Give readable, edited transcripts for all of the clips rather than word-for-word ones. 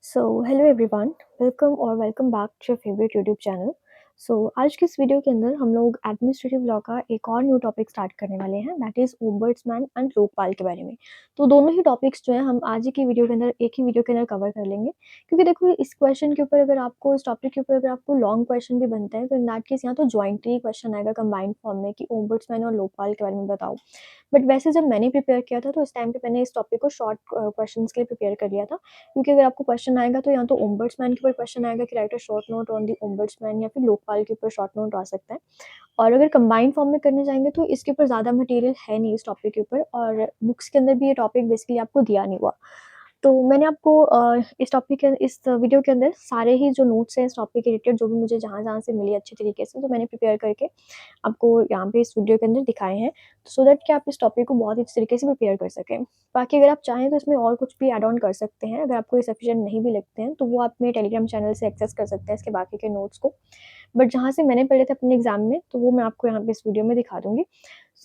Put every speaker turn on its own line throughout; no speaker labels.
Hello everyone, welcome back to your favourite YouTube channel. आज की इस वीडियो के अंदर हम लोग एडमिनिस्ट्रेटिव लॉ का एक और न्यू टॉपिक स्टार्ट करने वाले हैं, that is ombudsman and Lokpal के बारे में। तो दोनों ही टॉपिक्स जो हैं हम आज ही की वीडियो के अंदर एक ही वीडियो के अंदर कवर कर लेंगे, क्योंकि देखो इस क्वेश्चन के ऊपर अगर आपको इस टॉपिक के ऊपर अगर आपको लॉन्ग क्वेश्चन भी बनते हैं तो इन दैट केस यहाँ तो जॉइंटली क्वेश्चन आएगा कंबाइंड फॉर्म में कि ओम्बड्समैन और लोकपाल के बारे में बताओ। बट वैसे जब मैंने प्रिपेयर किया था तो इस टाइम पे मैंने इस टॉपिक को शॉर्ट क्वेश्चंस के लिए प्रिपेयर कर लिया था, क्योंकि अगर आपको क्वेश्चन आएगा तो या तो ओम्बड्समैन के ऊपर क्वेश्चन आएगा कि right a short note on the ombudsman, या फिर लोकपाल के ऊपर शॉर्ट नोट आ सकता है। और अगर कंबाइंड फॉर्म में करने जाएंगे तो इसके ऊपर ज़्यादा मटेरियल है नहीं इस टॉपिक के ऊपर, और बुक्स के अंदर भी ये टॉपिक बेसिकली आपको दिया नहीं हुआ। तो मैंने आपको इस वीडियो के अंदर सारे ही जो नोट्स हैं इस टॉपिक के रिलेटेड, जो भी मुझे जहाँ-जहाँ से मिली अच्छे तरीके से, तो मैंने प्रिपेयर करके आपको यहाँ पे इस वीडियो के अंदर दिखाए हैं, सो दैट कि आप इस टॉपिक को बहुत ही अच्छे तरीके से प्रिपेयर कर सकें। बाकी अगर आप चाहें तो इसमें और कुछ भी ऐड ऑन कर सकते हैं, अगर आपको ये सफिशिएंट नहीं भी लगते हैं तो वो आप मेरे टेलीग्राम चैनल से एक्सेस कर सकते हैं इसके बाकी के नोट्स को। बट जहाँ से मैंने पढ़े थे अपने एग्ज़ाम में, तो वो मैं आपको यहाँ पे इस वीडियो में दिखा दूँगी।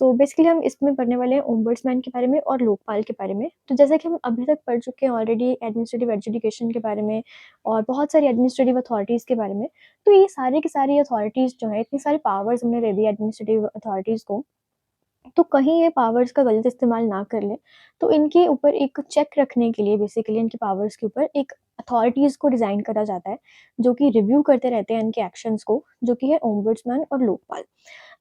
बेसिकली हम इसमें पढ़ने वाले हैं ओम्बड्समैन के बारे में और लोकपाल के बारे में। तो जैसा कि हम अभी तक पढ़ चुके हैं ऑलरेडी एडमिनिस्ट्रेटिव एजुकेशन के बारे में और बहुत सारी एडमिनिस्ट्रेटिव अथॉरिटीज़ के बारे में। तो ये सारी की सारी अथॉरिटीज़ जो हैं, इतनी सारी पावर्स हमने दे दी एडमिनिस्ट्रेटिव अथॉरिटीज़ को, तो कहीं ये पावर्स का गलत इस्तेमाल ना कर लें। तो इनके ऊपर एक चेक रखने के लिए बेसिकली इनकी पावर्स के ऊपर एक अथॉरिटीज़ को डिज़ाइन करा जाता है, जो कि रिव्यू करते रहते हैं इनके एक्शंस को, जो कि है ओम्बड्समैन और लोकपाल।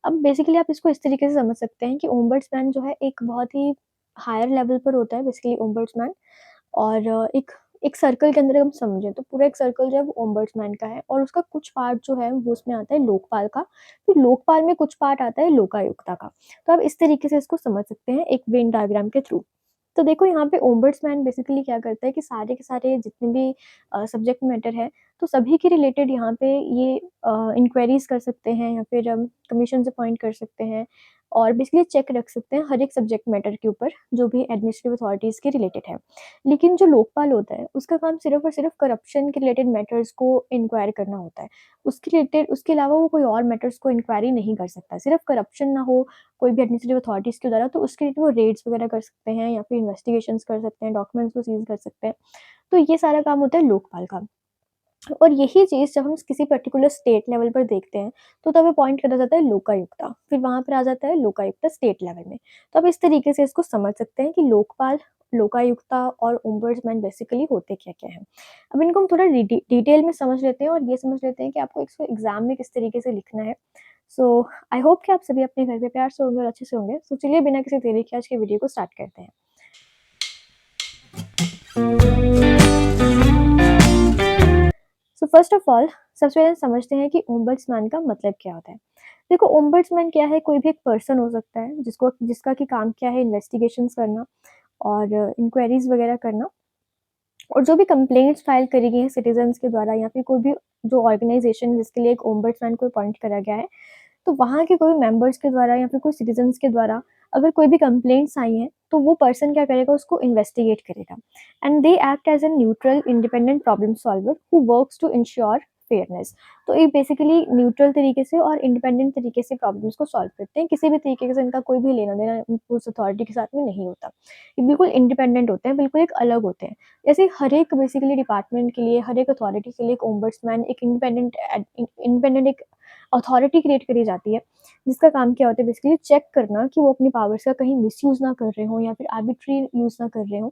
अब बेसिकली आप इसको इस तरीके से समझ सकते हैं कि ओम्बड्समैन जो है एक बहुत ही हायर लेवल पर होता है बेसिकली ओम्बड्समैन, और एक एक सर्कल के अंदर हम समझें तो पूरा एक सर्कल जो है वो ओम्बड्समैन का है, और उसका कुछ पार्ट जो है वो उसमें आता है लोकपाल का, फिर लोकपाल में कुछ पार्ट आता है लोकायुक्ता का। तो आप इस तरीके से इसको समझ सकते हैं एक वेन डायग्राम के थ्रू। तो देखो यहाँ पे ओम्बड्समैन बेसिकली क्या करता है कि सारे के सारे जितने भी सब्जेक्ट मैटर है, तो सभी के रिलेटेड यहाँ पे ये इंक्वायरीज़ कर सकते हैं, या फिर कमीशन्स अपॉइंट कर सकते हैं, और बेसिकली चेक रख सकते हैं हर एक सब्जेक्ट मैटर के ऊपर जो भी एडमिनिस्ट्रेटिव अथॉरिटीज़ के रिलेटेड है। लेकिन जो लोकपाल होता है उसका काम सिर्फ़ और सिर्फ़ करप्शन के रिलेटेड मैटर्स को इंक्वायर करना होता है। उसके अलावा वो कोई और मैटर्स को इंक्वायरी नहीं कर सकता। सिर्फ़ करप्शन ना हो कोई भी एडमिनिस्ट्रेटिव अथॉरिटीज़ के द्वारा, तो उसके लिए वो रेड्स वगैरह कर सकते हैं, या फिर इन्वेस्टिगेशंस कर सकते हैं, डॉक्यूमेंट्स को सीज़ कर सकते हैं। तो ये सारा काम होता है लोकपाल का। और यही चीज़ जब हम किसी पर्टिकुलर स्टेट लेवल पर देखते हैं, तो तब अपॉइंट करा जाता है लोकायुक्ता, फिर वहाँ पर आ जाता है लोकायुक्ता स्टेट लेवल में। तो आप इस तरीके से इसको समझ सकते हैं कि लोकपाल, लोकायुक्ता और ओम्बड्समैन बेसिकली होते क्या-क्या हैं। अब इनको हम थोड़ा डिटेल में समझ लेते हैं, और ये समझ लेते हैं कि आपको इसको एग्ज़ाम में किस तरीके से लिखना है। आई होप कि आप सभी अपने घर पे प्यार से होंगे और अच्छे से होंगे। चलिए बिना किसी देरी के आज की वीडियो को स्टार्ट करते हैं। फर्स्ट ऑफ ऑल सबसे पहले समझते हैं कि ओम्बड्समैन का मतलब क्या होता है। देखो ओम्बड्समैन क्या है, कोई भी एक पर्सन हो सकता है जिसका कि काम क्या है इन्वेस्टिगेशंस करना और इंक्वायरीज वगैरह करना, और जो भी कंप्लेंट्स फाइल करी गई हैं सिटीजन्स के द्वारा, या फिर कोई भी जो ऑर्गेनाइजेशन जिसके लिए एक ओम्बड्समैन को अपॉइंट करा गया है, तो वहाँ के कोई मेंबर्स के द्वारा या फिर कोई सिटीजन्स के द्वारा अगर कोई भी कंप्लेंट्स आई हैं, तो वो पर्सन क्या करेगा, उसको इन्वेस्टिगेट करेगा। And they act as a neutral independent problem solver who works to ensure fairness. तो ये बेसिकली न्यूट्रल तरीके से और इंडिपेंडेंट तरीके से प्रॉब्लम्स को सॉल्व करते हैं, किसी भी तरीके से इनका कोई भी लेना देना उस अथॉरिटी के साथ में नहीं होता। ये बिल्कुल इंडिपेंडेंट होते हैं, बिल्कुल एक अलग होते हैं। जैसे हर एक बेसिकली डिपार्टमेंट के लिए, हर एक अथॉरिटी के लिए एक ओम्बड्समैन, एक इंडिपेंडेंट एक अथॉरिटी क्रिएट करी जाती है, जिसका काम क्या होता है बेसिकली चेक करना कि वो अपनी पावर्स का कहीं मिसयूज़ ना कर रहे हों, या फिर आर्बिट्री यूज़ ना कर रहे हों।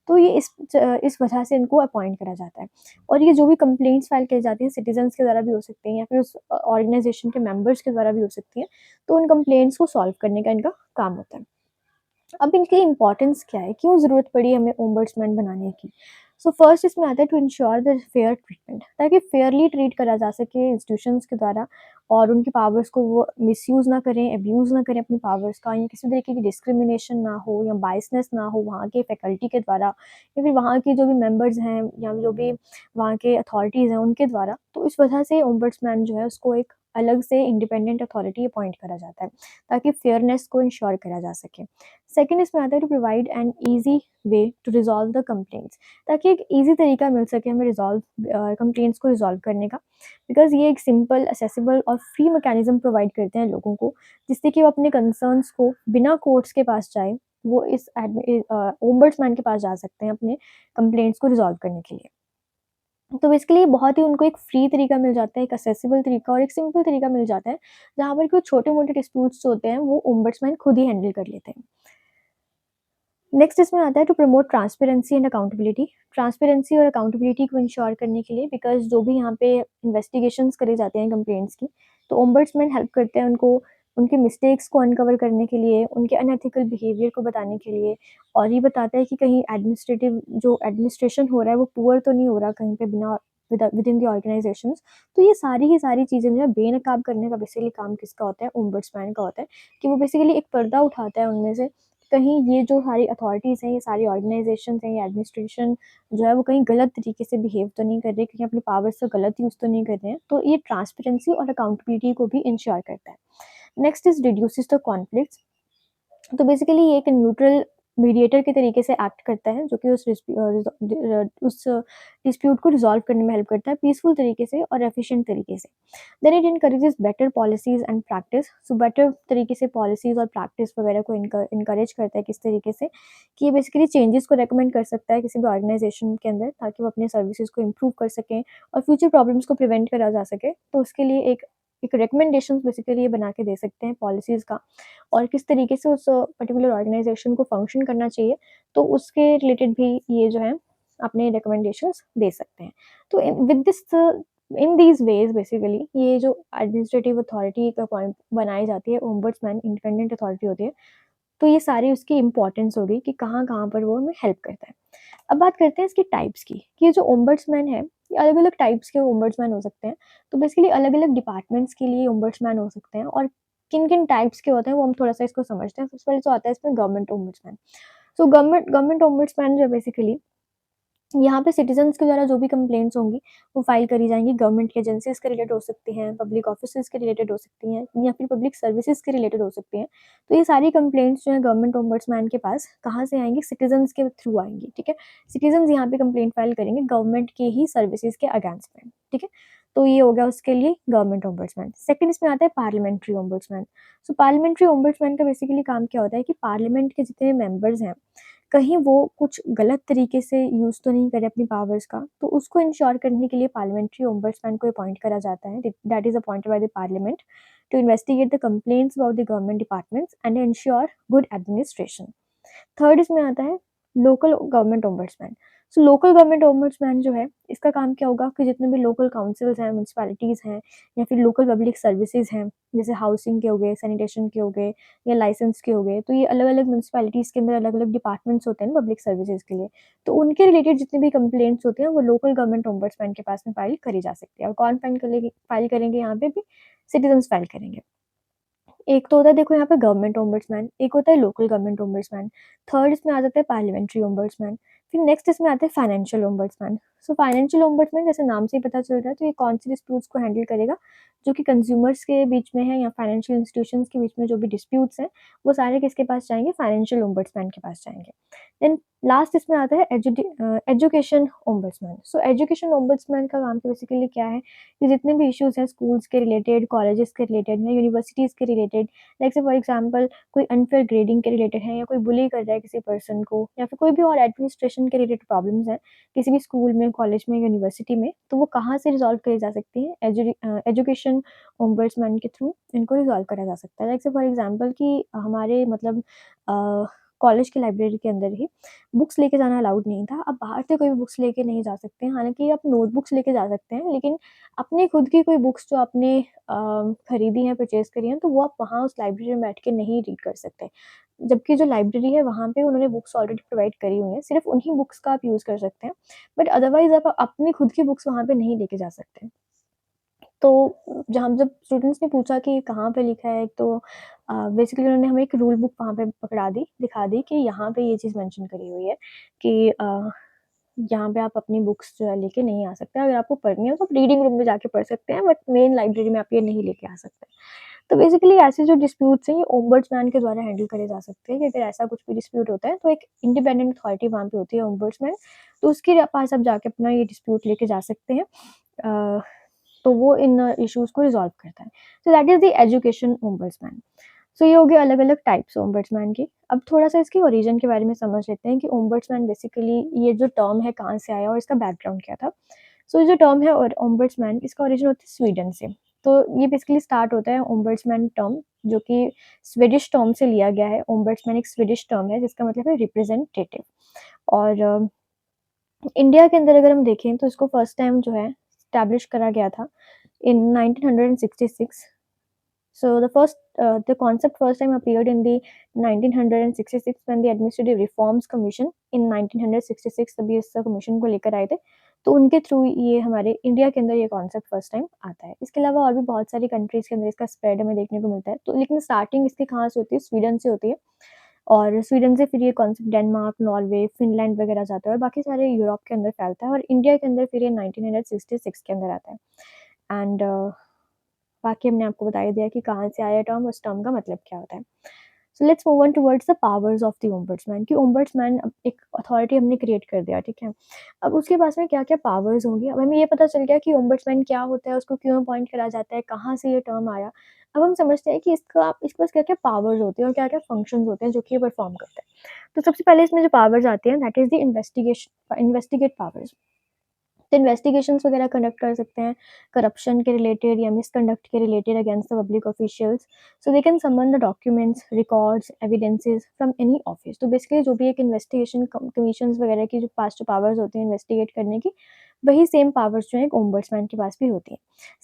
तो ये इस वजह से इनको अपॉइंट करा जाता है। और ये जो भी कंप्लेंट्स फाइल की जाती हैं सिटीजन्स के द्वारा भी हो सकती हैं, या फिर उस ऑर्गेनाइजेशन के मेंबर्स के द्वारा भी हो सकती हैं, तो उन कंप्लेंट्स को सॉल्व करने का इनका काम होता है। अब इनकी इम्पोर्टेंस क्या है, क्यों ज़रूरत पड़ी हमें ओम्बड्समैन बनाने की? फर्स्ट इसमें आता है to ensure the fair treatment, ताकि फेयरली ट्रीट करा जा सके इंस्टीट्यूशंस के द्वारा, और उनकी पावर्स को वो मिसयूज़ ना करें, अब्यूज़ ना करें अपनी पावर्स का, या किसी तरीके की डिस्क्रिमिनेशन ना हो या बायसनेस ना हो वहाँ के फैकल्टी के द्वारा, या फिर वहाँ के जो भी मेंबर्स हैं या जो भी वहाँ के अथॉरिटीज़ हैं उनके द्वारा। तो इस वजह से ओम्बड्समैन जो है उसको एक अलग से इंडिपेंडेंट अथॉरिटी अपॉइंट करा जाता है, ताकि फेयरनेस को इंश्योर करा जा सके। सेकंड इसमें आता है to provide an easy way to resolve the complaints, ताकि एक ईज़ी तरीका मिल सके हमें कंप्लेंट्स को रिज़ॉल्व करने का। बिकॉज़ ये एक सिंपल, एक्सेसिबल और फ्री मैकेनिज़्म प्रोवाइड करते हैं लोगों को, जिससे कि वो अपने कंसर्न्स को बिना कोर्ट्स के पास जाए, वो ओम्बड्समैन के पास जा सकते हैं अपने कंप्लेंट्स को रिज़ॉल्व करने के लिए। तो बेसिकली बहुत ही उनको एक फ्री तरीका मिल जाता है, एक एक्सेसिबल तरीका और एक सिंपल तरीका मिल जाता है, जहाँ पर कोई छोटे-मोटे डिस्प्यूट्स होते हैं वो ओम्बड्समैन खुद ही हैंडल कर लेते हैं। नेक्स्ट इसमें आता है to promote transparency and accountability. Transparency और अकाउंटेबिलिटी को इंश्योर करने के लिए, बिकॉज़ जो भी यहाँ पे इन्वेस्टिगेशंस करे जाते हैं कंप्लेंट्स की, तो ओम्बड्समैन हेल्प करते हैं उनको उनके मिस्टेक्स को अनकवर करने के लिए, उनके अनएथिकल बिहेवियर को बताने के लिए, और ये बताता है कि कहीं एडमिनिस्ट्रेटिव जो एडमिनिस्ट्रेशन हो रहा है वो पुअर तो नहीं हो रहा कहीं पे बिना विदिन द ऑर्गेनाइजेशंस। तो ये सारी की सारी चीज़ें जो है बेनकाब करने का बेसिकली काम किसका होता है? ओम्बड्समैन का होता है, कि वो बेसिकली एक पर्दा उठाता है उनमें से, कहीं ये जो सारी अथॉरिटीज़ हैं, ये सारी ऑर्गेनाइजेशंस हैं, ये एडमिनिस्ट्रेशन जो है वो कहीं गलत तरीके से बिहेव तो नहीं कर रहे, कहीं अपनी पावर्स का गलत यूज़ तो नहीं कर रहे हैं। तो ये ट्रांसपेरेंसी और अकाउंटेबिलिटी को भी इंश्योर करता है। Next is reduces the conflicts. तो बेसिकली ये एक न्यूट्रल मीडिएटर के तरीके से एक्ट करता है, जो कि उस डिस्प्यूट को रिजॉल्व करने में हेल्प करता है पीसफुल तरीके से और एफिशिएंट तरीके से। Then it encourages better policies and practice. So better तरीके से पॉलिसीज और प्रैक्टिस वगैरह को इनकरेज करता है, किस तरीके से कि ये बेसिकली चेंजेस को रेकमेंड कर सकता है किसी भी ऑर्गेनाइजेशन के अंदर, ताकि वो अपने सर्विसेज को इम्प्रूव कर सकें और फ्यूचर प्रॉब्लम्स को प्रिवेंट करा जा सके। तो उसके लिए एक एक रिकमेंडेशंस बेसिकली ये बना के दे सकते हैं पॉलिसीज़ का, और किस तरीके से उस पर्टिकुलर ऑर्गेनाइजेशन को फंक्शन करना चाहिए, तो उसके रिलेटेड भी ये जो है अपने रिकमेंडेशंस दे सकते हैं। तो with this in these ways basically ये जो एडमिनिस्ट्रेटिव अथॉरिटी का पॉइंट बनाई जाती है, ओम्बड्समैन इंडिपेंडेंट अथॉरिटी होती है, तो ये सारी उसकी इम्पोर्टेंस हो गई कि कहाँ-कहाँ पर वो हमें हेल्प करता है। अब बात करते हैं इसकी टाइप्स की, कि ये जो ओम्बड्समैन है, ये अलग-अलग टाइप्स के ओम्बड्समैन हो सकते हैं। तो बेसिकली अलग-अलग डिपार्टमेंट्स के लिए ओम्बड्समैन हो सकते हैं, और किन-किन टाइप्स के होते हैं वो हम थोड़ा-सा इसको समझते हैं। सबसे पहले जो आता है इसमें government ombudsman. So government government ombudsman जो है बेसिकली यहाँ पे सिटीज़न्स के द्वारा जो भी कंप्लेंट्स होंगी, वो फ़ाइल करी जाएँगी। गवर्नमेंट की एजेंसीज़ के रिलेटेड हो सकती हैं, पब्लिक ऑफ़िसेज़ के रिलेटेड हो सकती हैं, या फिर पब्लिक सर्विसेज़ के रिलेटेड हो सकती हैं। तो ये सारी कंप्लेंट्स जो हैं गवर्नमेंट ओम्बड्समैन के पास कहाँ से आएँगी? सिटीज़न्स के थ्रू आएँगी, ठीक है? सिटीज़न्स यहाँ पे कंप्लेंट फ़ाइल करेंगे गवर्नमेंट के ही सर्विसेज़ के अगेंस्ट में, ठीक है? तो ये हो गया उसके लिए गवर्नमेंट ओम्बड्समैन। सेकंड इसमें आता है पार्लियामेंट्री ओम्बड्समैन। सो पार्लियामेंट्री ओम्बड्समैन का बेसिकली काम क्या होता है कि पार्लियामेंट के जितने मेंबर्स हैं, कहीं वो कुछ गलत तरीके से यूज़ तो नहीं करे अपनी पावर्स का, तो उसको इंश्योर करने के लिए पार्लियामेंट्री ओम्बड्समैन को अपॉइंट करा जाता है। That is appointed by the parliament to investigate the complaints about the government departments and ensure good administration. Third इसमें आता है local government ombudsman. So local government ombudsman जो है, इसका काम क्या होगा कि जितने भी लोकल काउंसिल्स हैं, म्युनिसिपैलिटीज़ हैं, या फिर लोकल पब्लिक सर्विसेज़ हैं, जैसे हाउसिंग के हो गए, सैनिटेशन के हो गए, या लाइसेंस के हो गए, तो ये अलग-अलग म्युनिसिपैलिटीज़ के अंदर अलग-अलग डिपार्टमेंट्स होते हैं पब्लिक सर्विसेज़ के लिए। तो उनके रिलेटेड जितनी भी कंप्लेंट्स होती हैं, वो लोकल गवर्नमेंट ओम्बड्समैन के पास में फाइल करी जा सकती है, और कौन फाइल करेंगे यहाँ पे भी? सिटीज़न्स फाइल करेंगे। एक तो होता है देखो यहाँ पे गवर्नमेंट ओम्बड्समैन, एक होता है लोकल गवर्नमेंट ओम्बड्समैन, थर्ड इसमें आ जाता है पार्लियामेंट्री ओम्बड्समैन, फिर नेक्स्ट इसमें आता है financial ombudsman. So financial ombudsman जैसे नाम से ही पता चल रहा है, तो ये कौन से डिस्प्यूट्स को हैंडल करेगा, जो कि कंज्यूमर्स के बीच में है या फाइनेंशियल इंस्टीट्यूशंस के बीच में जो भी डिस्प्यूट्स हैं, वो सारे किसके पास जाएँगे? फाइनेंशियल ओम्बड्समैन के पास जाएँगे। देन लास्ट इसमें आता है education ombudsman. So education ombudsman का काम तो बेसिकली क्या है कि जितने भी इश्यूज़ हैं स्कूल्स के रिलेटेड, कॉलेजेस के रिलेटेड या यूनिवर्सिटीज़ के रिलेटेड, लाइक से फॉर एग्जांपल कोई अनफेयर ग्रेडिंग के रिलेटेड है, या कोई बुली कर रहा है किसी पर्सन को, या फिर कोई भी और एडमिनिस्ट्रेशन के रिलेटेड प्रॉब्लम्स हैं किसी भी स्कूल में, कॉलेज में, यूनिवर्सिटी में, तो वो कहाँ से रिज़ॉल्व करी जा सकती हैं? एजुकेशन ओम्बड्समैन के थ्रू इनको रिज़ॉल्व करा जा सकता है। लाइक से फॉर एग्जांपल कि हमारे मतलब कॉलेज की लाइब्रेरी के अंदर ही बुक्स लेके जाना अलाउड नहीं था। अब बाहर से कोई भी बुक्स लेके नहीं जा सकते हैं, हालाँकि आप नोटबुक्स लेके जा सकते हैं, लेकिन अपनी खुद की कोई बुक्स जो आपने खरीदी हैं, परचेज़ करी हैं, तो वो आप वहाँ उस लाइब्रेरी में बैठ के नहीं रीड कर सकते। जबकि जो लाइब्रेरी है वहाँ पे उन्होंने बुक्स ऑलरेडी प्रोवाइड करी हुई हैं, सिर्फ़ उन्हीं बुक्स का आप यूज़ कर सकते हैं। बट अदरवाइज़ आप अपनी खुद की बुक्स वहाँ पे नहीं लेके जा सकते। तो जहाँ जब स्टूडेंट्स ने पूछा कि ये कहाँ पे लिखा है, तो बेसिकली उन्होंने हमें एक रूल बुक वहाँ पे पकड़ा दी, दिखा दी कि यहाँ पे ये चीज़ मेंशन करी हुई है कि यहाँ पे आप अपनी बुक्स जो है लेके नहीं आ सकते। अगर आपको पढ़नी हो तो आप रीडिंग रूम में जाके पढ़ सकते हैं, बट मेन लाइब्रेरी में आप ये नहीं लेके आ सकते। तो बेसिकली ऐसे जो डिस्प्यूट्स हैं ये ओम्बड्समैन के द्वारा हैंडल करे जा सकते हैं, कि अगर ऐसा कुछ भी डिस्प्यूट होता है तो एक इंडिपेंडेंट अथॉरिटी वहाँ पे होती है ओम्बड्समैन, तो उसके पास आप जाके अपना ये डिस्प्यूट लेके जा सकते हैं। अ, तो वो इन इश्यूज़ को रिज़ॉल्व करता है। So that is the education ombudsman. So ये हो गए अलग-अलग टाइप्स ओम्बड्समैन की। अब थोड़ा-सा इसके ओरिजिन के बारे में समझ लेते हैं कि ओम्बड्समैन बेसिकली ये जो टर्म है कहाँ से आया और इसका बैकग्राउंड क्या था। सो जो टर्म है और ओम्बड्समैन, इसका ओरिजिन होता है स्वीडन से। तो ये बेसिकली स्टार्ट होता है ओम्बड्समैन टर्म, जो कि स्वीडिश टर्म से लिया गया है। ओम्बड्समैन एक स्वीडिश टर्म है जिसका मतलब है रिप्रेजेंटेटिव। और इंडिया के अंदर अगर हम देखें तो इसको फर्स्ट टाइम जो है एस्टैब्लिश करा गया था in 1966. So the concept first time appeared in the 1966 when the Administrative Reforms Commission in 1966 तभी इस कमीशन को लेकर आए थे। तो उनके थ्रू ये हमारे इंडिया के अंदर ये कॉन्सेप्ट फर्स्ट टाइम आता है। इसके अलावा और भी बहुत सारी कंट्रीज़ के अंदर इसका स्प्रेड हमें देखने को मिलता है। तो लेकिन स्टार्टिंग इसकी कहाँ से होती है? स्वीडन से होती है। और स्वीडन से फिर ये कॉन्सेप्ट डेनमार्क, नॉर्वे, फिनलैंड वगैरह जाता है और बाकी सारे यूरोप के अंदर फैलता है और इंडिया के अंदर फिर ये 1966 के अंदर आता है। एंड बाकी हमने आपको बता ही दिया कि कहाँ से आया टर्म, उस टर्म का मतलब क्या होता है। So let's move on towards the powers of the ombudsman, कि ओम्बड्समैन अब एक अथॉरिटी हमने क्रिएट कर दिया, ठीक है। अब उसके पास में क्या-क्या पावर्स होंगी, अब हमें ये पता चल गया कि ओम्बड्समैन क्या होता है, उसको क्यों अपॉइंट करा जाता है, कहाँ से ये टर्म आया। अब हम समझते हैं कि इसके पास क्या-क्या पावर्स होती हैं और क्या-क्या फंक्शंस होते हैं जो कि ये परफॉर्म करता है। तो सबसे पहले इसमें जो पावर्स आती हैं that is the investigate powers. तो इन्वेस्टिगेशंस वगैरह कंडक्ट कर सकते हैं करप्शन के रिलेटेड या मिसकंडक्ट के related against the public officials. So they can summon the documents, records, evidences from any office. तो बेसिकली जो भी एक इन्वेस्टिगेशन कमीशंस वगैरह की जो पास जो पावर्स होती हैं इन्वेस्टिगेट करने की, वही सेम पावर्स जो है एक ओम्बड्समैन के पास भी होती है।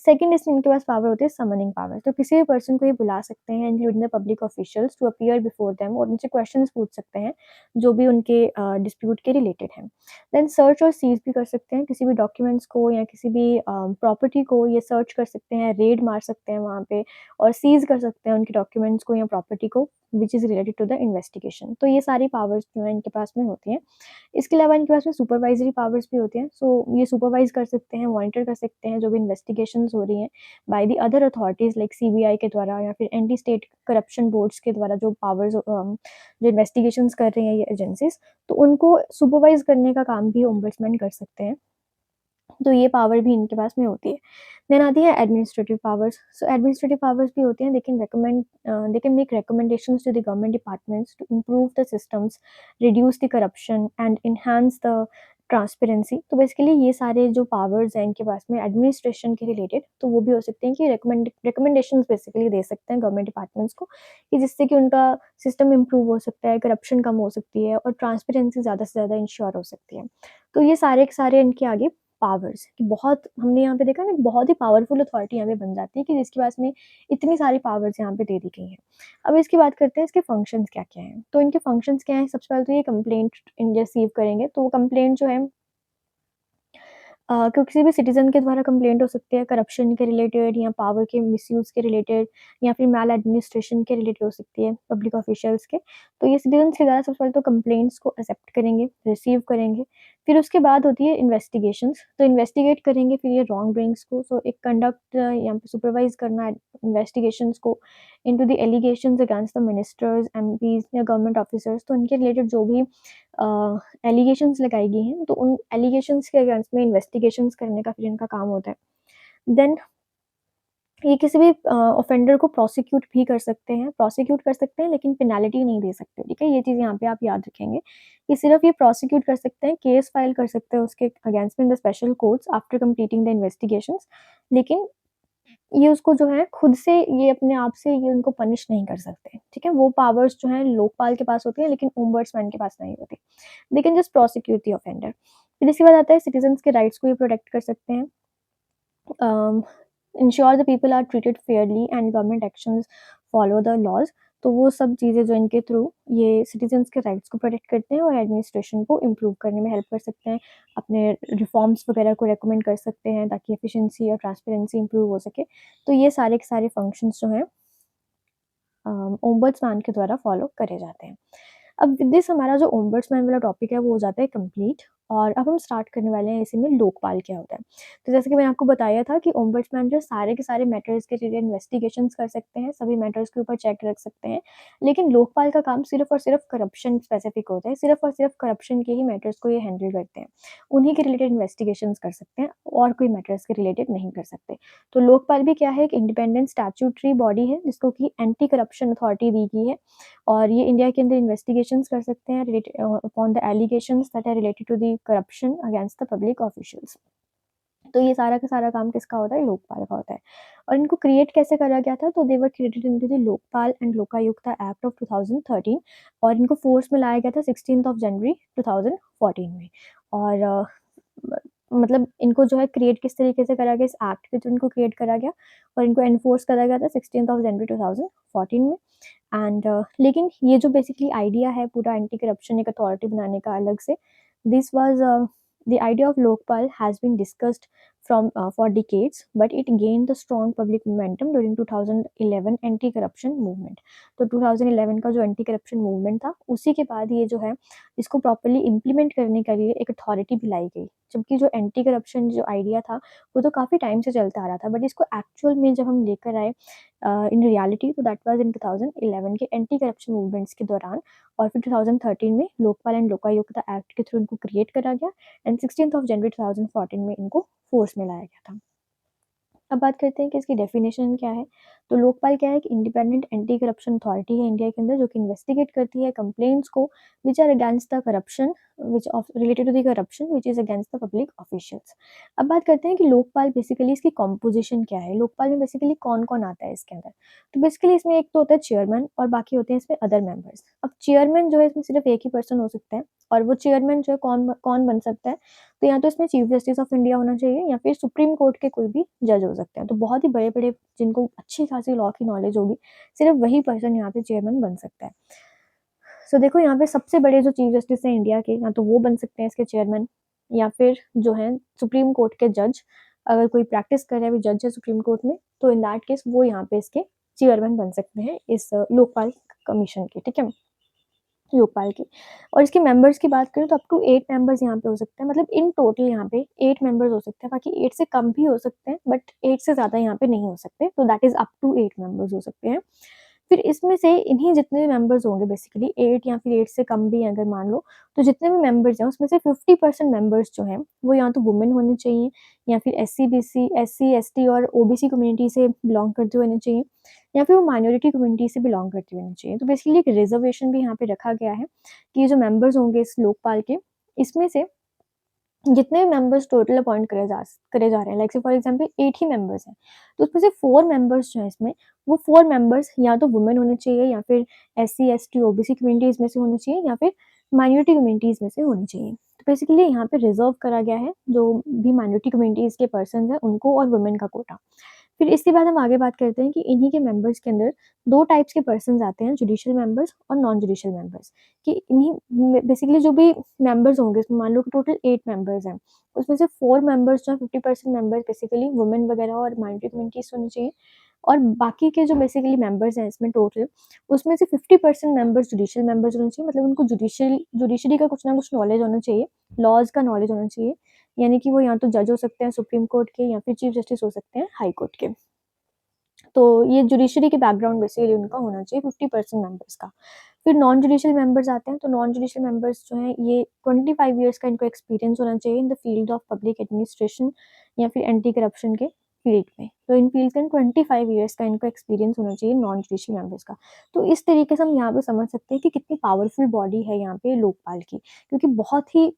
सेकंड इसमें इनके पास पावर होती है समनिंग पावर। तो किसी भी पर्सन को ये बुला सकते हैं including the public officials to appear before them और उनसे क्वेश्चंस पूछ सकते हैं जो भी उनके डिस्प्यूट के रिलेटेड हैं। देन सर्च और सीज भी कर सकते हैं किसी भी डॉक्यूमेंट्स को या किसी भी प्रॉपर्टी को, ये सर्च कर सकते हैं, रेड मार सकते हैं वहाँ पे और सीज कर सकते हैं उनके डॉक्यूमेंट्स को या प्रॉपर्टी को which is related to the investigation. तो ये सारी पावर्स जो है इनके पास में होती हैं। इसके अलावा इनके पास में सुपरवाइजरी पावर्स भी होती हैं। सो ये सुपरवाइज कर सकते हैं, मॉनिटर कर सकते हैं जो भी इन्वेस्टिगेशंस हो रही हैं by the other authorities like CBI के द्वारा या फिर एंटी स्टेट करप्शन बोर्ड्स के द्वारा जो पावर्स जो इन्वेस्टिगेशंस कर रही हैं ये एजेंसीज, तो उनको सुपरवाइज करने का काम भी ओम्बड्समैन कर सकते हैं। तो ये पावर भी इनके पास में होती है। देन आती है administrative powers. So administrative powers भी होती हैं, they can make recommendations to the government departments to improve the systems, reduce the corruption and enhance the transparency. तो बेसिकली ये सारे जो पावर्स हैं इनके पास में एडमिनिस्ट्रेशन के रिलेटेड, तो वो भी हो सकते हैं कि रिकमेंडेशंस बेसिकली दे सकते हैं गवर्नमेंट डिपार्टमेंट्स को कि जिससे कि उनका सिस्टम इम्प्रूव हो सकता है, करप्शन कम हो सकती है और ट्रांसपेरेंसी ज़्यादा से ज़्यादा इंश्योर हो सकती है। तो ये सारे के सारे इनके आगे पावर्स कि बहुत हमने यहाँ पे देखा ना बहुत ही पावरफुल अथॉरिटी यहाँ पे बन जाती है कि जिसके पास में इतनी सारी पावर्स यहाँ पे दे दी गई हैं। अब इसकी बात करते हैं इसके फंक्शंस क्या-क्या हैं। तो इनके फंक्शंस क्या हैं? सबसे पहले तो ये कंप्लेंट रिसीव करेंगे, तो वो कंप्लेंट जो है किसी भी सिटीज़न के द्वारा कंप्लेंट हो सकती है करप्शन के रिलेटेड या पावर के मिसयूज़ के रिलेटेड या फिर मैल एडमिनिस्ट्रेशन के रिलेटेड हो सकती है पब्लिक ऑफिशियल्स के। तो ये सिटीज़न्स के द्वारा सबसे पहले तो कंप्लेंट्स को एक्सेप्ट करेंगे, रिसीव करेंगे। फिर उसके बाद होती है इन्वेस्टिगेशंस, तो इन्वेस्टिगेट करेंगे फिर ये रॉन्ग डूइंग्स को। सो एक कंडक्ट यहाँ पे सुपरवाइज़ करना इन्वेस्टिगेशंस को into the allegations against the ministers, MPs या गवर्नमेंट ऑफिसर्स। तो उनके रिलेटेड जो भी एलिगेशंस लगाई गई हैं, तो उन एलिगेशंस के अगेंस्ट में इन्वेस्टिगेशंस करने का फिर इनका काम होता है। देन ये किसी भी ऑफेंडर को प्रोसिक्यूट भी कर सकते हैं, प्रोसिक्यूट कर सकते हैं लेकिन पेनल्टी नहीं दे सकते, ठीक है? ये चीज़ यहाँ पे आप याद रखेंगे कि सिर्फ़ ये प्रोसिक्यूट कर सकते हैं, केस फाइल कर सकते हैं उसके अगेंस्ट में in the special courts after completing the investigations, लेकिन ये उसको जो है खुद से ये अपने आप से ये उनको पनिश नहीं कर सकते, ठीक है? वो पावर्स जो हैं लोकपाल के पास होती हैं लेकिन ओम्बड्समैन के पास नहीं होती। They can just prosecute the offender. फिर इसके बाद आता है सिटीज़न्स के राइट्स को ये प्रोटेक्ट कर सकते हैं। Ensure the people are treated fairly and government actions follow the laws. तो वो सब चीज़ें जो इनके थ्रू ये सिटीज़न्स के राइट्स को प्रोटेक्ट करते हैं और एडमिनिस्ट्रेशन को इम्प्रूव करने में हेल्प कर सकते हैं। अपने रिफॉर्म्स वगैरह को रिकमेंड कर सकते हैं ताकि एफिशिएंसी और ट्रांसपेरेंसी इम्प्रूव हो सके। तो ये सारे के सारे फंक्शंस जो हैं ओम्बड्समैन के द्वारा फॉलो करे जाते हैं। अब विद दिस हमारा जो ओम्बड्समैन वाला टॉपिक है वो हो जाता है कंप्लीट और अब हम स्टार्ट करने वाले हैं इसी में लोकपाल क्या होता है। तो जैसे कि मैंने आपको बताया था कि ओम्बड्समैन जो सारे के सारे मैटर्स के रिलेटेड इन्वेस्टिगेशंस कर सकते हैं, सभी मैटर्स के ऊपर चेक रख सकते हैं। लेकिन लोकपाल का काम सिर्फ़ और सिर्फ़ करप्शन स्पेसिफिक होता है, सिर्फ़ और सिर्फ़ करप्शन के ही मैटर्स को ये हैंडल करते हैं। उन्हीं के रिलेटेड इन्वेस्टिगेशंस कर सकते हैं और कोई मैटर्स के रिलेटेड नहीं कर सकते। तो लोकपाल भी क्या है एक इंडिपेंडेंट स्टैट्यूटरी बॉडी है जिसको कि एंटी करप्शन अथॉरिटी दी गई है और ये इंडिया के अंदर इन्वेस्टिगेशंस कर सकते हैं upon the allegations that are related to the corruption against the public officials. तो ये सारा का सारा काम किसका होता है? लोकपाल का होता है। और इनको क्रिएट कैसे करा गया था? तो they were created in the Lokpal and Lokayukta act of 2013 और इनको फोर्स में लाया गया था 16th ऑफ जनवरी 2014 में। और म मतलब इनको जो है क्रिएट किस तरीके से करा गया, इस एक्ट के थ्रू इनको क्रिएट करा गया और इनको एनफोर्स करा गया था 16th ऑफ जनवरी 2014 में। एंड लेकिन ये जो बेसिकली आइडिया है पूरा एंटी करप्शन एक अथॉरिटी बनाने का अलग से, this was the idea of Lokpal has been discussed from for decades, but it gained the strong public momentum during 2011 anti corruption movement. तो 2011 का जो एंटी करप्शन मूवमेंट था उसी के बाद ये जो है इसको प्रॉपरली इम्प्लीमेंट करने के लिए एक अथॉरिटी भी लाई गई। जबकि जो एंटी करप्शन जो आइडिया था वो तो काफ़ी टाइम से चलता आ रहा था, बट इसको एक्चुअल में जब हम लेकर आए इन रियलिटी, तो दैट वाज इन 2011 के एंटी करप्शन मूवमेंट्स के दौरान। और फिर 2013 में लोकपाल एंड लोकायुक्ता एक्ट के थ्रू इनको क्रिएट करा गया एंड 16th ऑफ जनवरी 2014 में इनको फोर्स में लाया गया था। अब बात करते हैं कि इसकी डेफिनेशन क्या है। तो लोकपाल क्या है कि इंडिपेंडेंट एंटी करप्शन अथॉरिटी है इंडिया के अंदर, जो कि इन्वेस्टिगेट करती है कंप्लेंट्स को which are against the corruption which of related to the corruption which is against the public officials. अब बात करते हैं कि लोकपाल बेसिकली इसकी कॉम्पोजिशन क्या है, लोकपाल में बेसिकली कौन कौन आता है इसके अंदर। तो बेसिकली इसमें एक तो होता है चेयरमैन और बाकी होते हैं इसमें अदर मेंबर्स। अब चेयरमैन जो है इसमें सिर्फ एक ही पर्सन हो सकता है, और वो चेयरमैन जो है कौन कौन बन सकता है, तो या तो इसमें चीफ जस्टिस ऑफ इंडिया होना चाहिए या फिर सुप्रीम कोर्ट के कोई भी जज हो सकते हैं। तो बहुत ही बड़े-बड़े जिनको अच्छी खासी लॉ की नॉलेज होगी, सिर्फ वही पर्सन यहाँ पे चेयरमैन बन सकता है। सो देखो यहाँ पे सबसे बड़े जो चीफ जस्टिस हैं इंडिया के, या तो वो बन सकते हैं इसके चेयरमैन, या फिर जो है सुप्रीम कोर्ट के जज। अगर कोई प्रैक्टिस कर रहा है, जज है सुप्रीम कोर्ट में, तो इन दैट केस वो यहाँ पे इसके चेयरमैन बन सकते हैं इस लोकपाल कमीशन के, ठीक है? लोकपाल की। और इसके मेंबर्स की बात करें तो अप टू 8 मेंबर्स यहाँ पे हो सकते हैं, मतलब इन टोटल यहाँ पे 8 मेंबर्स हो सकते हैं, बाकी 8 से कम भी हो सकते हैं, बट 8 से ज़्यादा यहाँ पे नहीं हो सकते, तो that is up to 8 members हो सकते हैं। फिर इसमें से इन्हीं जितने भी मेंबर्स होंगे बेसिकली 8 या फिर 8 से कम भी अगर मान लो, तो जितने भी मेंबर्स हैं उसमें से 50% मेंबर्स जो हैं वो या तो वुमेन होने चाहिए, या फिर एससी, बीसी, एससी, एसटी और ओबीसी कम्युनिटी से बिलॉन्ग करते हुए होने चाहिए, या फिर वो माइनॉरिटी कम्युनिटी से बिलॉन्ग करते होने चाहिए। तो बेसिकली एक रिजर्वेशन भी यहाँ पे रखा गया है कि ये जो मेंबर्स होंगे इस लोकपाल के, इसमें से जितने भी मेंबर्स टोटल अपॉइंट करे जा रहे हैं, लाइक से फॉर एग्जांपल 8 ही मेंबर्स हैं, तो उसमें से 4 मेंबर्स जो हैं इसमें, वो 4 मेंबर्स या तो वुमेन होने चाहिए, या फिर एससी, एसटी, ओबीसी कम्युनिटीज़ में से होने चाहिए, या फिर माइनॉरिटी कम्युनिटीज़ में से होने चाहिए। तो बेसिकली यहाँ पे रिज़र्व करा गया है जो भी माइनॉरिटी कम्युनिटीज़ के पर्सन्स हैं उनको, और वुमेन का कोटा। फिर इसके बाद हम आगे बात करते हैं कि इन्हीं के मेंबर्स के अंदर 2 टाइप्स के पर्सन्स आते हैं, जुडिशियल मेंबर्स और नॉन जुडिशियल मेंबर्स। कि इन्हीं में बेसिकली जो भी मेंबर्स होंगे, इसमें मान लो कि टोटल 8 मेंबर्स हैं, उसमें से 4 मेंबर्स जो हैं 50% मेंबर्स बेसिकली वुमेन वगैरह और माइनॉरिटी कम्युनिटीज़ से होने चाहिए, और बाकी के जो बेसिकली मेंबर्स हैं इसमें टोटल, उसमें से 50% मेंबर्स जुडिशियल मेंबर्स होने चाहिए, मतलब उनको जुडिशरी का कुछ ना कुछ नॉलेज होना चाहिए, लॉज़ का नॉलेज होना चाहिए, यानी कि वो या तो जज हो सकते हैं सुप्रीम कोर्ट के, या फिर चीफ जस्टिस हो सकते हैं हाई कोर्ट के। तो ये जुडिशरी के बैकग्राउंड बेसिकली उनका होना चाहिए 50% मेंबर्स का। फिर नॉन जुडिशियल मेंबर्स आते हैं, तो नॉन जुडिशियल मेंबर्स जो हैं ये 25 ईयर्स का इनको एक्सपीरियंस होना चाहिए in the field of public administration या फिर एंटी करप्शन के फील्ड में। तो इन फील्ड का 25 ईयर्स का इनको एक्सपीरियंस होना चाहिए नॉन जुडिशियल मेंबर्स का। तो इस तरीके से हम यहाँ पे समझ सकते हैं कि कितनी पावरफुल बॉडी है यहाँ पे लोकपाल की, क्योंकि बहुत ही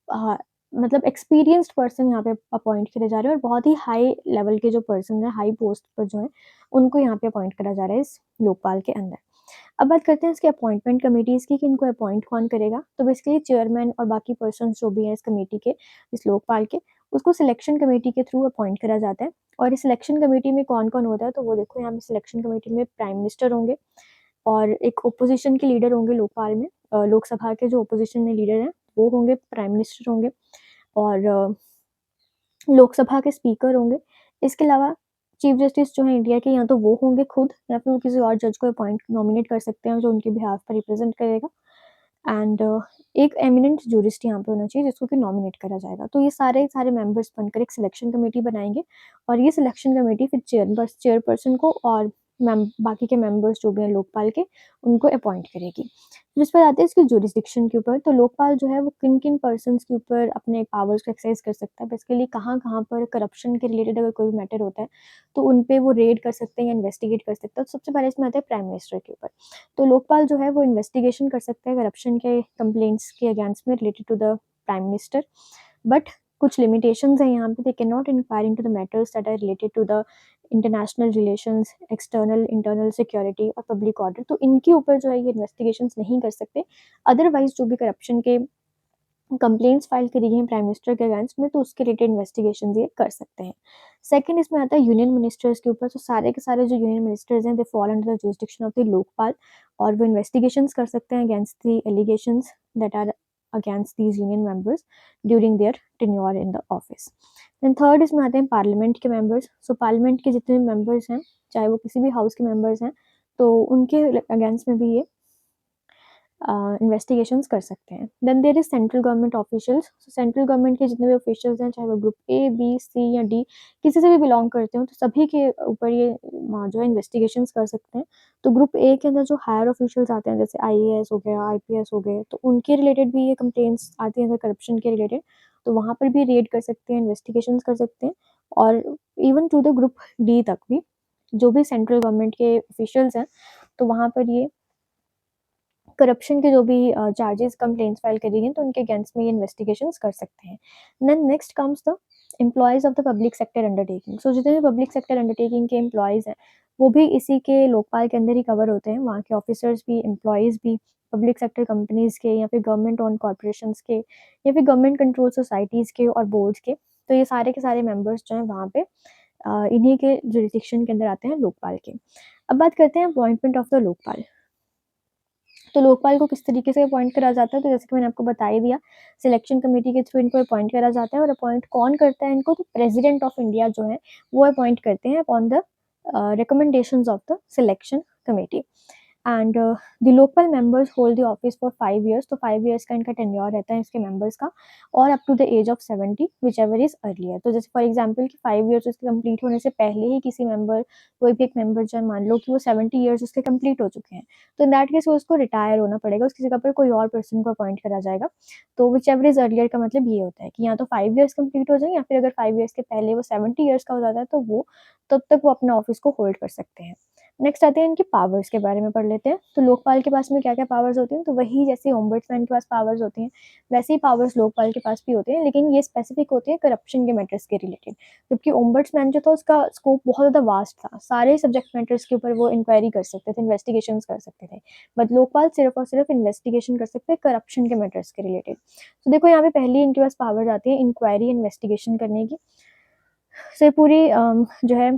हाँ, मतलब एक्सपीरियंस्ड पर्सन यहाँ पे अपॉइंट करे जा रहे हैं, और बहुत ही हाई लेवल के जो पर्सन हैं, हाई पोस्ट पर जो हैं, उनको यहाँ पे अपॉइंट करा जा रहा है इस लोकपाल के अंदर। अब बात करते हैं इसकी अपॉइंटमेंट कमिटीज़ की कि इनको अपॉइंट कौन करेगा। तो बेसिकली चेयरमैन और बाकी पर्सन्स जो भी हैं इस कमेटी के, इस लोकपाल के, उसको सिलेक्शन कमेटी के थ्रू अपॉइंट करा जाता है। और इस सिलेक्शन कमेटी में कौन-कौन होता है, तो वो देखो यहाँ पे सिलेक्शन कमेटी में प्राइम मिनिस्टर होंगे, और एक ओपोज़िशन के लीडर होंगे लोकपाल में, लोकसभा के जो ओपोज़िशन में लीडर हैं, वो होंगे, प्राइम मिनिस्टर होंगे, और लोकसभा के स्पीकर होंगे। इसके अलावा चीफ जस्टिस जो हैं इंडिया के, या तो वो होंगे खुद, या फिर वो किसी और जज को अपॉइंट नॉमिनेट कर सकते हैं जो उनके बिहाफ पर रिप्रेज़ेंट करेगा। एंड एक एमिनेंट जूरिस्ट यहाँ पे होना चाहिए जिसको कि नॉमिनेट करा जाएगा। तो ये सारे मेंबर्स बनकर एक सिलेक्शन कमेटी बनाएँगे, और ये सिलेक्शन कमेटी फिर चेयरपर्सन को और बाकी के मेंबर्स जो भी हैं लोकपाल के, उनको अपॉइंट करेगी। फिर उस पर आते हैं इसकी जुरिसडिक्शन के ऊपर। तो लोकपाल जो है वो किन-किन पर्सन्स के ऊपर अपने पावर्स को एक्सरसाइज कर सकता है, बेसिकली कहाँ-कहाँ पर करप्शन के रिलेटेड अगर कोई भी मैटर होता है, तो उन पे वो रेड कर सकते हैं या इन्वेस्टिगेट कर सकता है। तो सबसे पहले इसमें आता है प्राइम मिनिस्टर के ऊपर। तो लोकपाल जो है वो इन्वेस्टिगेशन कर सकता है करप्शन के कंप्लेंट्स के अगेंस्ट में related to the prime minister, but कुछ लिमिटेशंस हैं यहाँ पे, they can not inquire into the matters that are related to the international relations, external internal security और पब्लिक ऑर्डर। तो इनके ऊपर जो है ये इन्वेस्टिगेशंस नहीं कर सकते। अदरवाइज जो भी करप्शन के कंप्लेंट्स फाइल करी गई हैं प्राइम मिनिस्टर के अगेंस्ट में, तो उसके रिलेटेड इन्वेस्टिगेशन ये कर सकते हैं। सेकंड इसमें आता है यूनियन मिनिस्टर्स के ऊपर। तो सारे के सारे जो यूनियन मिनिस्टर्स हैं, they fall under the jurisdiction of the Lokpal, और वो इन्वेस्टिगेशंस कर सकते हैं against the allegations that are against these union members during their tenure in the office. Then third इसमें आते हैं पार्लियामेंट के मेंबर्स। सो पार्लियामेंट के जितने मेंबर्स हैं, चाहे वो किसी भी हाउस के मेंबर्स हैं, तो उनके अगेंस्ट में भी ये इन्वेस्टिगेशंस कर सकते हैं। Then there is central government officials. Central government के जितने भी ऑफिशियल्स हैं, चाहे वो ग्रुप ए, बी, सी या डी किसी से भी बिलोंग करते हो, तो सभी के ऊपर ये जो है इन्वेस्टिगेशंस कर सकते हैं। तो ग्रुप ए के अंदर जो हायर ऑफिशियल्स आते हैं, जैसे आईएएस हो गया, आईपीएस हो गए, तो उनके रिलेटेड भी ये कंप्लेंट्स आती हैं करप्शन के रिलेटेड, तो वहाँ पर भी रेड कर सकते हैं, इन्वेस्टिगेशंस कर सकते हैं। और even to the group D तक भी जो भी सेंट्रल गवर्नमेंट के ऑफिशियल्स हैं, तो वहाँ पर ये करप्शन के जो भी चार्जेस कंप्लेंट्स फाइल करी गई, तो उनके अगेंस्ट में ये इन्वेस्टिगेशंस कर सकते हैं। Then next comes the employees of the public sector undertaking. So जितने भी पब्लिक सेक्टर अंडरटेकिंग के एम्प्लॉयज़ हैं, वो भी इसी के लोकपाल के अंदर ही कवर होते हैं। वहाँ के ऑफिसर्स भी, एम्प्लॉयज़ भी पब्लिक सेक्टर कंपनीज़ के या फिर गवर्नमेंट ओन कॉर्पोरेशंस के या फिर गवर्नमेंट कंट्रोल सोसाइटीज़ के और बोर्ड्स के, तो ये सारे के सारे मेंबर्स जो हैं वहाँ पे इन्हीं के जुरिडिक्शन के अंदर आते हैं लोकपाल के। अब बात करते हैं अपॉइंटमेंट ऑफ द लोकपाल। तो लोकपाल को किस तरीके से अपॉइंट करा जाता है, तो जैसे कि मैंने आपको बता ही दिया, सिलेक्शन कमेटी के थ्रू इनको अपॉइंट करा जाता है। और अपॉइंट कौन करता है इनको, तो प्रेसिडेंट ऑफ इंडिया जो है वो अपॉइंट करते हैं upon the recommendations of the selection committee. And the local members hold the office for 5 years। तो 5 years का इनका टेन्योर रहता है इसके मेंबर्स का, और up to the age of 70 whichever is earlier. तो जैसे फॉर एग्जाम्पल कि 5 years उसके कंप्लीट होने से पहले ही किसी मेंबर, कोई भी एक मेंबर जो है, मान लो कि वो 70 years उसके कंप्लीट हो चुके हैं, तो इन दैट केस उसको रिटायर होना पड़ेगा, उसकी जगह पर कोई और पर्सन को अपॉइंट करा जाएगा। तो विच एवर इज अर्लियर का मतलब ये होता है कि या तो 5 years कंप्लीट हो जाए, या फिर अगर 5 years के पहले वो 70 years का हो जाता है, तो वो तब तक वो अपना ऑफिस को होल्ड कर सकते हैं। नेक्स्ट आते हैं इनके पावर्स के बारे में पढ़ लेते हैं। तो लोकपाल के पास में क्या क्या पावर्स होती हैं, तो वही जैसे ओम्बड्समैन के पास पावर्स होती हैं, वैसे ही पावर्स लोकपाल के पास भी होते हैं, लेकिन ये स्पेसिफिक होते हैं करप्शन के मैटर्स के रिलेटेड। जबकि ओम्बड्समैन जो था उसका स्कोप बहुत ज़्यादा वास्ट था, सारे सब्जेक्ट मैटर्स के ऊपर वो इंक्वायरी कर सकते थे, इन्वेस्टिगेशन कर सकते थे। बट लोकपाल सिर्फ और सिर्फ इन्वेस्टिगेशन कर सकते हैं करप्शन के मैटर्स के रिलेटेड। तो देखो यहाँ पे पहली इनके पास पावर्स आती है इंक्वायरी, इन्वेस्टिगेशन करने की। से पूरी जो है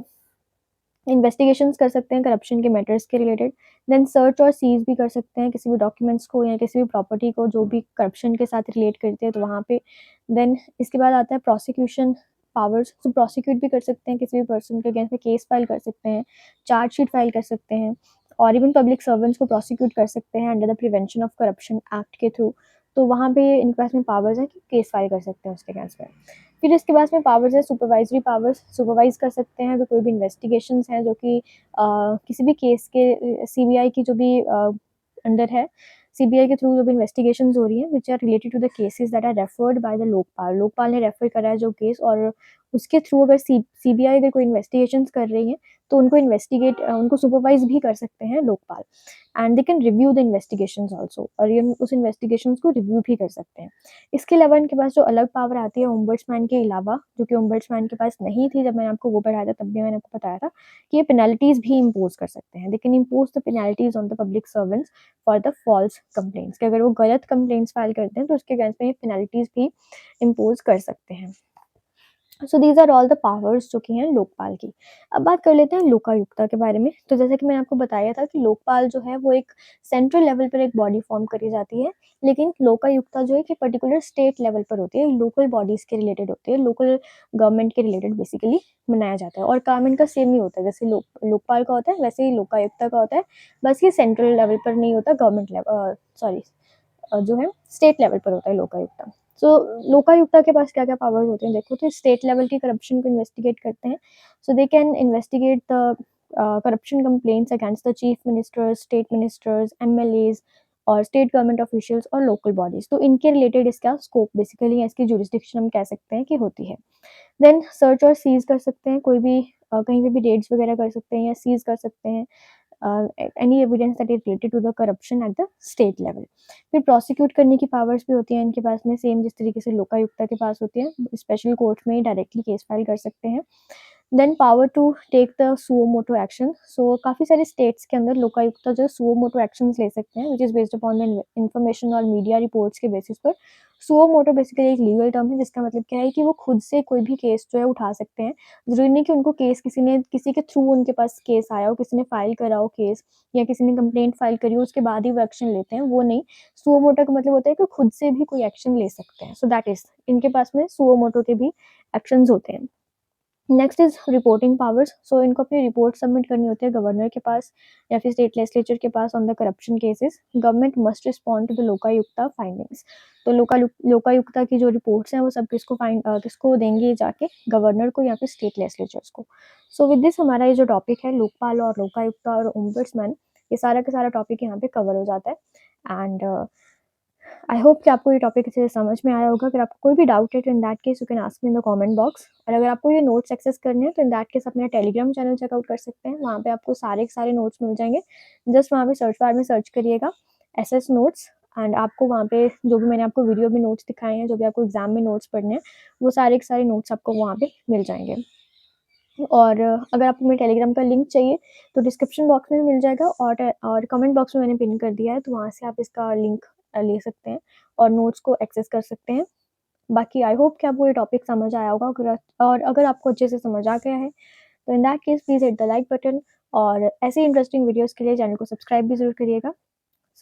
इन्वेस्टिगेशंस कर सकते हैं करप्शन के मैटर्स के रिलेटेड। देन सर्च और सीज भी कर सकते हैं किसी भी डॉक्यूमेंट्स को या किसी भी प्रॉपर्टी को जो भी करप्शन के साथ रिलेट करते हैं, तो वहाँ पे। देन इसके बाद आता है प्रोसिक्यूशन पावर्स। तो प्रोसिक्यूट भी कर सकते हैं किसी भी पर्सन के अगेंस्ट में, केस फाइल कर सकते हैं, चार्जशीट फाइल कर सकते हैं, और इवन पब्लिक सर्वेंट्स को प्रोसिक्यूट कर सकते हैं under the prevention of corruption act के थ्रू। तो वहाँ पे इनके पास में पावर्स है कि केस फाइल कर सकते हैं उसके अगेंस्ट में। फिर इसके पास में पावर्स है सुपरवाइजरी पावर्स। सुपरवाइज कर सकते हैं अगर कोई भी इन्वेस्टिगेशंस हैं जो कि किसी भी केस के सीबीआई की जो भी अंडर है, सीबीआई के थ्रू जो भी इन्वेस्टिगेशंस हो रही हैं which are related to the cases that are referred by the Lokpal. Lokpal ने रेफर करा है जो केस, और उसके थ्रू अगर सीबीआई अगर कोई इन्वेस्टिगेशंस कर रही है, तो उनको उनको सुपरवाइज भी कर सकते हैं Lokpal. And they can review the investigations also, और ये उस इन्वेस्टिगेशंस को रिव्यू भी कर सकते हैं। इसके अलावा इनके पास जो अलग पावर आती है ओम्बड्समैन के अलावा, जो कि ओम्बड्समैन के पास नहीं थी, जब मैंने आपको वो पढ़ाया था तब भी मैंने आपको बताया था कि ये पेनल्टीज भी इम्पोज कर सकते हैं। They can impose the penalties on the public servants for the false complaints, कि अगर वो गलत कंप्लेंट्स फाइल करते हैं तो उसके अगेंस्ट में ये पेनल्टीज भी इम्पोज कर सकते हैं। So these are all the powers जो कि हैं लोकपाल की। अब बात कर लेते हैं लोकायुक्ता के बारे में। तो जैसे कि मैंने आपको बताया था कि लोकपाल जो है वो एक सेंट्रल लेवल पर एक बॉडी फॉर्म करी जाती है, लेकिन लोकायुक्ता जो है कि पर्टिकुलर स्टेट लेवल पर होती है, लोकल बॉडीज़ के रिलेटेड होती है, लोकल गवर्नमेंट के रिलेटेड बेसिकली बनाया जाता है, और काम इनका सेम ही होता है। जैसे लोकपाल का होता है वैसे ही लोकायुक्ता का होता है, बस ये सेंट्रल लेवल पर नहीं होता, गवर्नमेंट लेवल सॉरी जो है स्टेट लेवल पर होता है लोकायुक्ता। सो लोकायुक्ता के पास क्या क्या पावर्स होते हैं देखो, तो स्टेट लेवल की करप्शन को इन्वेस्टिगेट करते हैं। So they can investigate the corruption complaints against the chief ministers, state ministers, MLAs और स्टेट गवर्नमेंट ऑफिशियल्स और लोकल बॉडीज। तो इनके रिलेटेड इसका स्कोप बेसिकली है, इसकी जुरिस्डिक्शन हम कह सकते हैं कि होती है। देन सर्च और सीज कर सकते हैं, कोई भी कहीं पे भी रेड्स वगैरह कर सकते हैं या सीज कर सकते हैं any evidence that is related to the corruption at the state level. फिर प्रोसिक्यूट करने की पावर्स भी होती हैं इनके पास में, सेम जिस तरीके से लोकायुक्ता के पास होती है, स्पेशल कोर्ट में डायरेक्टली केस फाइल कर सकते हैं। Then power to take the suo motu action. So काफ़ी सारे स्टेट्स के अंदर लोकायुक्ता जो सुओ मोटो एक्शंस ले सकते हैं, which is based upon the information और मीडिया रिपोर्ट्स के बेसिस पर। सुओ मोटो बेसिकली एक लीगल टर्म है जिसका मतलब क्या है कि वो खुद से कोई भी केस जो है उठा सकते हैं। ज़रूरी नहीं कि उनको केस किसी के थ्रू उनके पास केस आया हो, किसी ने फाइल करा हो केस, या किसी ने कंप्लेंट फाइल करी हो, उसके बाद ही वो एक्शन लेते हैं, वो नहीं। सुओ मोटो का मतलब होता है कि खुद से भी कोई एक्शन ले सकते हैं। सो दैट इज़, इनके पास में सुओ मोटो के भी एक्शंस होते हैं। Next is reporting powers. So इनको अपनी रिपोर्ट सबमिट करनी होती है गवर्नर के पास या फिर स्टेट लेजिस्लेचर के पास on the corruption cases. Government must respond to the Lokayukta findings. तो लोकायुक्ता की जो रिपोर्ट्स हैं वो सब किसको देंगे, जाके गवर्नर को या फिर स्टेट लेजिस्लेचर्स को। सो विद दिस हमारा ये जो टॉपिक है लोकपाल और लोकायुक्ता और ओम्बड्समैन, ये सारा का सारा टॉपिक यहाँ पे कवर हो जाता है। एंड आई होप कि आपको ये टॉपिक अच्छे से समझ में आया होगा। अगर आपको कोई भी डाउट है तो in that case you can ask me in the comment box. और अगर आपको ये नोट्स एक्सेस करने हैं तो इन दैट केस अपना टेलीग्राम चैनल चेकआउट कर सकते हैं, वहाँ पे आपको सारे के सारे नोट्स मिल जाएंगे। जस्ट वहाँ पे सर्च बार में सर्च करिएगा SS नोट्स, एंड आपको वहाँ पे जो भी मैंने आपको वीडियो में नोट्स दिखाए हैं, जो भी आपको एग्जाम में नोट्स पढ़ने हैं, वो सारे के सारे नोट्स आपको वहाँ पे मिल जाएंगे। और अगर आपको मेरे टेलीग्राम का लिंक चाहिए तो डिस्क्रिप्शन बॉक्स में मिल जाएगा, और कमेंट बॉक्स में मैंने पिन कर दिया है, तो वहाँ से आप इसका लिंक ले सकते हैं और नोट्स को एक्सेस कर सकते हैं। बाकी आई होप कि आपको ये टॉपिक समझ आया होगा। और अगर आपको अच्छे से समझ आ गया है तो in that case please hit the like button, और ऐसे इंटरेस्टिंग वीडियोज़ के लिए चैनल को सब्सक्राइब भी ज़रूर करिएगा।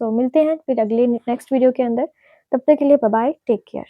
सो मिलते हैं फिर अगले नेक्स्ट वीडियो के अंदर। तब तक के लिए बाय बाय, टेक केयर।